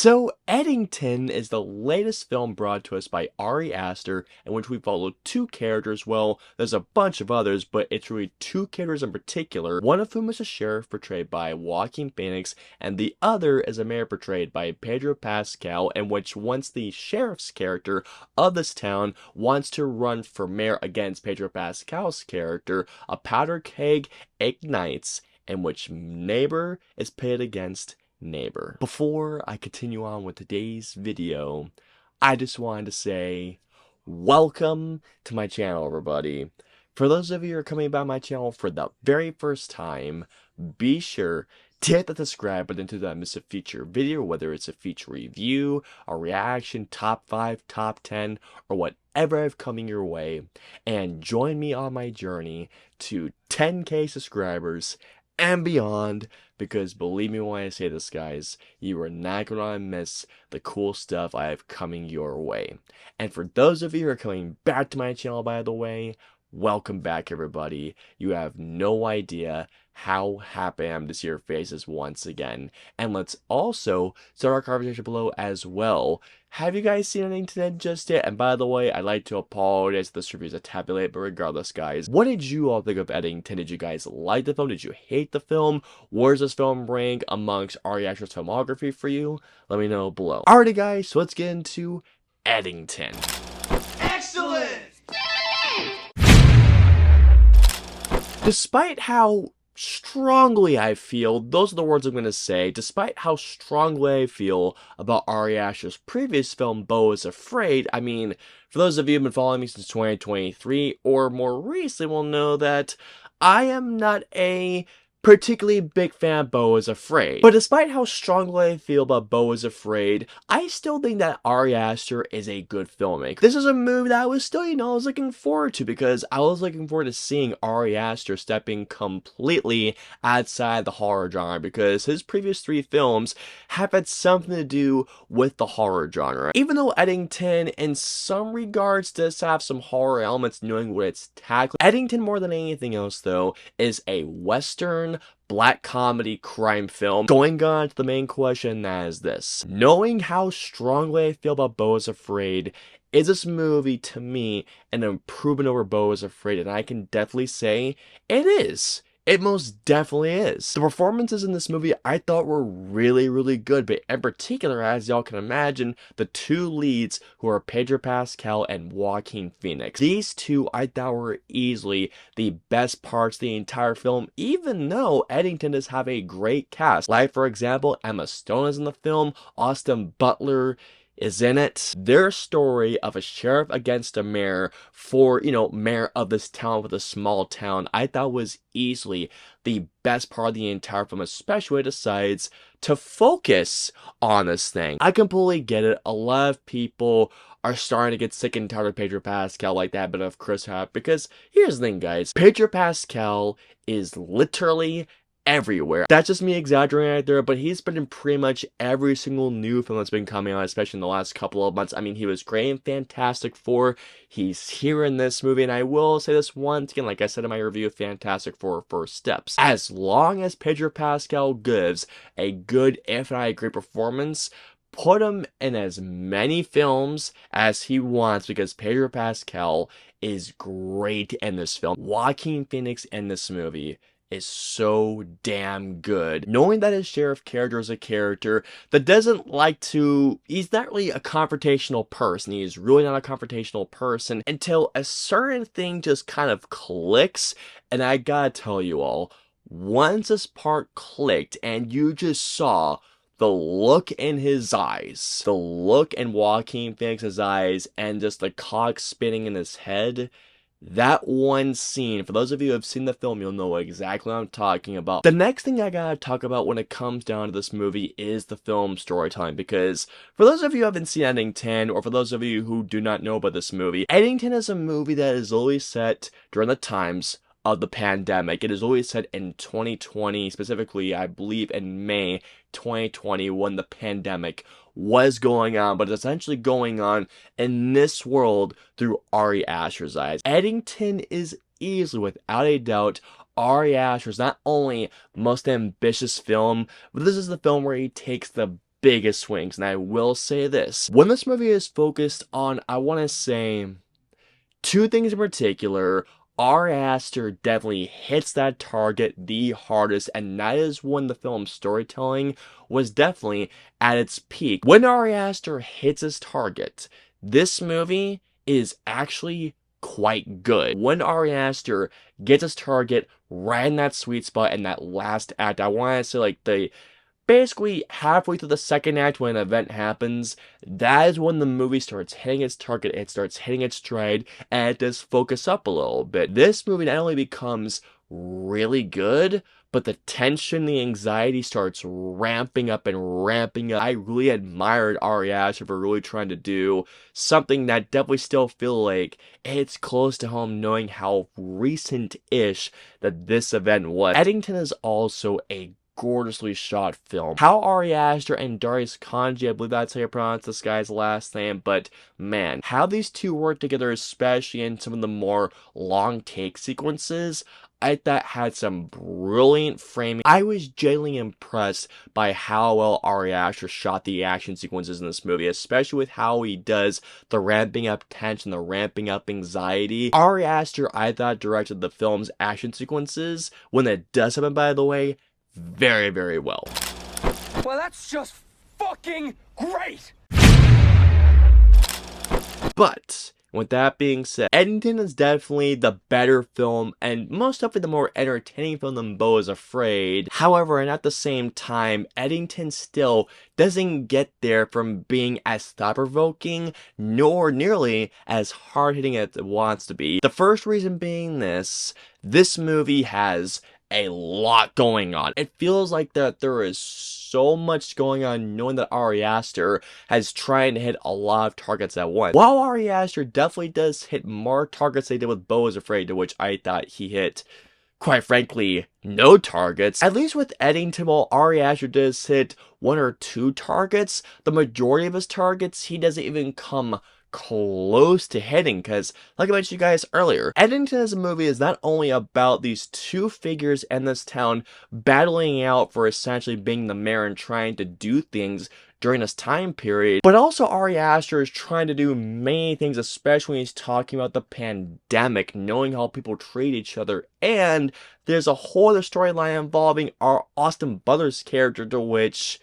So, Eddington is the latest film brought to us by Ari Aster, in which we follow two characters. Well, there's a bunch of others, but it's really two characters in particular, one of whom is a sheriff portrayed by Joaquin, and the other is a mayor portrayed by Pedro Pascal, in which once the sheriff's character of this town wants to run for mayor against Pedro Pascal's character, a powder keg ignites, in which neighbor is pitted against neighbor. Before I continue on with today's video, I just wanted to say welcome to my channel, everybody. For those of you who are coming by my channel for the very first time, be sure to hit the subscribe button to not miss a future video, whether it's a feature review, a reaction, top 5, top 10, or whatever I have coming your way, and join me on my journey to 10K subscribers and beyond, because believe me when I say this, guys, you are not going to miss the cool stuff I have coming your way. And for those of you who are coming back to my channel, by the way, welcome back, everybody. You have no idea how happy I am to see your faces once again. And let's also start our conversation below as well. Have you guys seen Eddington just yet? And by the way, I'd like to apologize if this review is a tad late, but regardless, guys, what did you all think of Eddington? Did you guys like the film? Did you hate the film? Where does this film rank amongst Ari Aster's filmography for you? Let me know below. Alrighty, guys, so let's get into Eddington. Excellent! Despite how strongly I feel, those are the words I'm going to say, despite how strongly I feel about Ari Aster's previous film, Beau is Afraid, I mean, for those of you who have been following me since 2023, or more recently will know that I am not a particularly big fan of Beau is Afraid. But despite how strongly I feel about Beau is Afraid, I still think that Ari Aster is a good filmmaker. This is a movie that I was still, I was looking forward to, because I was looking forward to seeing Ari Aster stepping completely outside the horror genre, because his previous 3 films have had something to do with the horror genre. Even though Eddington, in some regards, does have some horror elements knowing what it's tackling, Eddington, more than anything else, though, is a Western black comedy crime film. Going on to the main question, that is this. Knowing how strongly I feel about Beau is Afraid, is this movie, to me, an improvement over Beau is Afraid? And I can definitely say it is. It most definitely is. The performances in this movie I thought were really, really good, but in particular, as y'all can imagine, the 2 leads, who are Pedro Pascal and Joaquin. These two I thought were easily the best parts of the entire film, even though Eddington does have a great cast. Like, for example, Emma Stone is in the film, Austin Butler is in it. Their story of a sheriff against a mayor for, mayor of this town with a small town, I thought was easily the best part of the entire film, especially when it decides to focus on this thing. I completely get it. A lot of people are starting to get sick and tired of Pedro Pascal like that, but of Chris Hart, because here's the thing, guys. Pedro Pascal is literally everywhere. That's just me exaggerating right there, but he's been in pretty much every single new film that's been coming out, especially in the last couple of months. I mean, he was great in Fantastic Four. He's here in this movie, and I will say this once again, like I said in my review of Fantastic Four First Steps. As long as Pedro Pascal gives a good, if not a great performance, put him in as many films as he wants, because Pedro Pascal is great in this film. Joaquin in this movie is so damn good. Knowing that his sheriff character is a character that doesn't like to, he's not really a confrontational person. He's really not a confrontational person until a certain thing just kind of clicks. And I gotta tell you all, once this part clicked and you just saw the look in his eyes, the look in Joaquin Phoenix's eyes, and just the cog spinning in his head, that one scene, for those of you who have seen the film, you'll know exactly what I'm talking about. The next thing I gotta talk about when it comes down to this movie is the film storytelling, because for those of you who haven't seen Eddington, or for those of you who do not know about this movie, Eddington is a movie that is always set during the times of the pandemic. It is always set in 2020, specifically, I believe in May 2020, when the pandemic was going on, but it's essentially going on in this world through Ari Aster's eyes. Eddington is easily, without a doubt, Ari Aster's not only most ambitious film, but this is the film where he takes the biggest swings. And I will say this. When this movie is focused on, I want to say, two things in particular, Ari Aster definitely hits that target the hardest, and that is when the film's storytelling was definitely at its peak. When Ari Aster hits his target, this movie is actually quite good. When Ari Aster gets his target right in that sweet spot in that last act, I want to say like the basically halfway through the second act when an event happens, that is when the movie starts hitting its target, it starts hitting its stride, and it does focus up a little bit. This movie not only becomes really good, but the tension, the anxiety starts ramping up and ramping up. I really admired Ari Aster for really trying to do something that definitely still feel like it's close to home, knowing how recent-ish that this event was. Eddington is also a gorgeously shot film. How Ari Aster and Darius Kanji, I believe that's how you pronounce this guy's last name, but man, how these two work together, especially in some of the more long take sequences, I thought had some brilliant framing. I was genuinely impressed by how well Ari Aster shot the action sequences in this movie, especially with how he does the ramping up tension, the ramping up anxiety. Ari Aster, I thought, directed the film's action sequences, when it does happen, by the way, very, very well. Well, that's just fucking great! But with that being said, Eddington is definitely the better film and most definitely the more entertaining film than Beau is Afraid. However, and at the same time, Eddington still doesn't get there from being as thought-provoking nor nearly as hard-hitting as it wants to be. The first reason being this movie has a lot going on. It feels like that there is so much going on, knowing that Ari Aster has trying to hit a lot of targets at once. While Ari Aster definitely does hit more targets than he did with Beau is Afraid, to which I thought he hit, quite frankly, no targets. At least with Eddington, while Ari Aster does hit one or two targets, the majority of his targets, he doesn't even come close to hitting, because like I mentioned to you guys earlier, Eddington as a movie is not only about these two figures in this town battling out for essentially being the mayor and trying to do things during this time period, but also Ari Aster is trying to do many things, especially when he's talking about the pandemic, knowing how people treat each other, and there's a whole other storyline involving our Austin Butler's character, to which,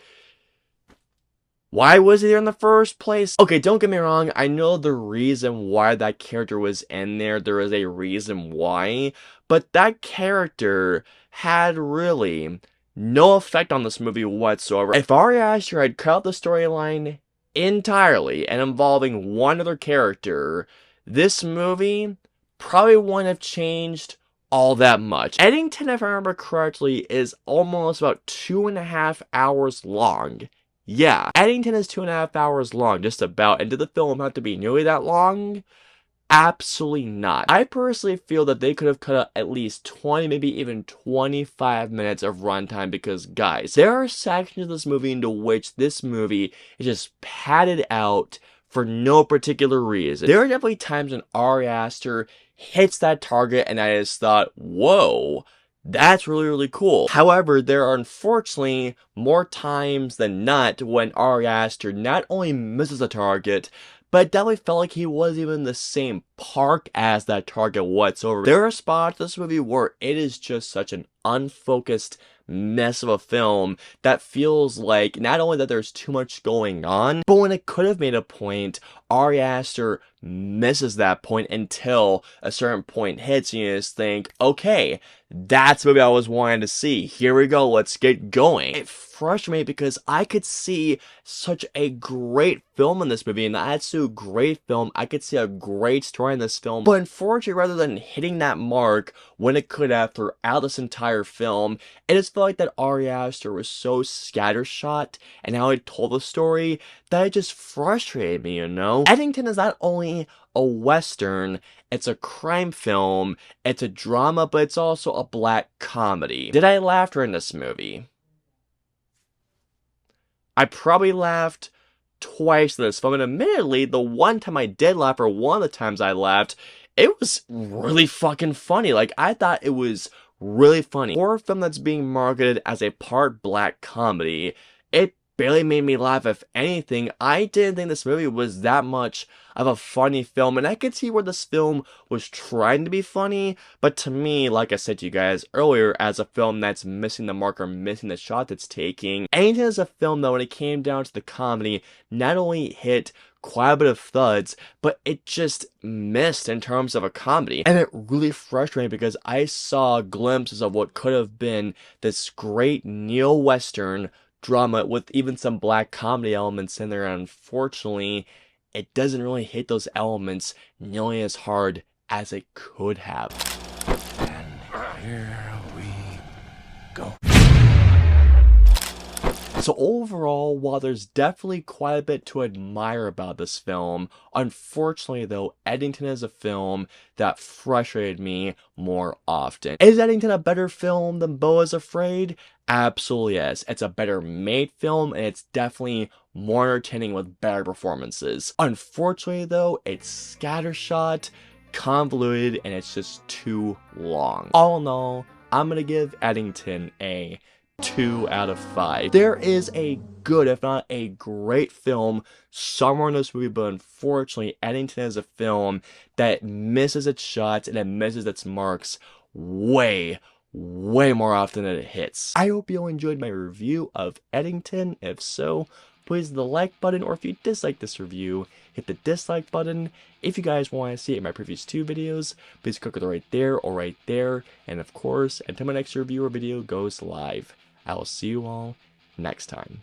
why was he there in the first place? Okay, don't get me wrong, I know the reason why that character was in there, there is a reason why, but that character had really no effect on this movie whatsoever. If Ari Aster had cut out the storyline entirely and involving one other character, this movie probably wouldn't have changed all that much. Eddington, if I remember correctly, is almost about 2.5 hours long. Yeah, Eddington is 2.5 hours long, just about, and did the film have to be nearly that long? Absolutely not. I personally feel that they could have cut out at least 20, maybe even 25 minutes of runtime, because guys, there are sections of this movie into which this movie is just padded out for no particular reason. There are definitely times when Ari Aster hits that target and I just thought, whoa, that's really, really cool. However, there are unfortunately more times than not when Ari Aster not only misses a target, but it definitely felt like he wasn't even in the same park as that target whatsoever. There are spots in this movie where it is just such an unfocused mess of a film that feels like not only that there's too much going on, but when it could have made a point, Ari Aster misses that point until a certain point hits and you just think, okay, that's the movie I was wanting to see. Here we go, let's get going. It frustrated me because I could see such a great film in this movie, and that's so great film, I could see a great story in this film, but unfortunately, rather than hitting that mark when it could have throughout this entire film, it just felt like that Ari Aster was so scattershot and how he told the story that it just frustrated me, you know? Eddington is not only a western, it's a crime film, it's a drama, but it's also a black comedy. Did I laugh during this movie? I probably laughed twice in this film, and admittedly, the one time I did laugh, or one of the times I laughed, it was really fucking funny. Like, I thought it was really funny. For a film that's being marketed as a part black comedy, it barely made me laugh. If anything, I didn't think this movie was that much of a funny film, and I could see where this film was trying to be funny, but to me, like I said to you guys earlier, as a film that's missing the mark or missing the shot it's taking, Eddington is a film that when it came down to the comedy, not only hit quite a bit of thuds, but it just missed in terms of a comedy. And it really frustrated me because I saw glimpses of what could have been this great neo-western drama with even some black comedy elements in there, and unfortunately, it doesn't really hit those elements nearly as hard as it could have. And here we go. So overall, while there's definitely quite a bit to admire about this film, unfortunately though, Eddington is a film that frustrated me more often. Is Eddington a better film than Beau is Afraid? Absolutely yes. It's a better made film, and it's definitely more entertaining with better performances. Unfortunately though, it's scattershot, convoluted, and it's just too long. All in all, I'm gonna give Eddington a 2 out of 5. There is a good, if not a great film somewhere in this movie, but unfortunately, Eddington is a film that misses its shots and it misses its marks way more often than it hits. I hope you all enjoyed my review of Eddington. If so, please hit the like button, or if you dislike this review, hit the dislike button. If you guys want to see it in my previous 2 videos, please click it right there or right there. And of course, until my next review or video goes live, I will see you all next time.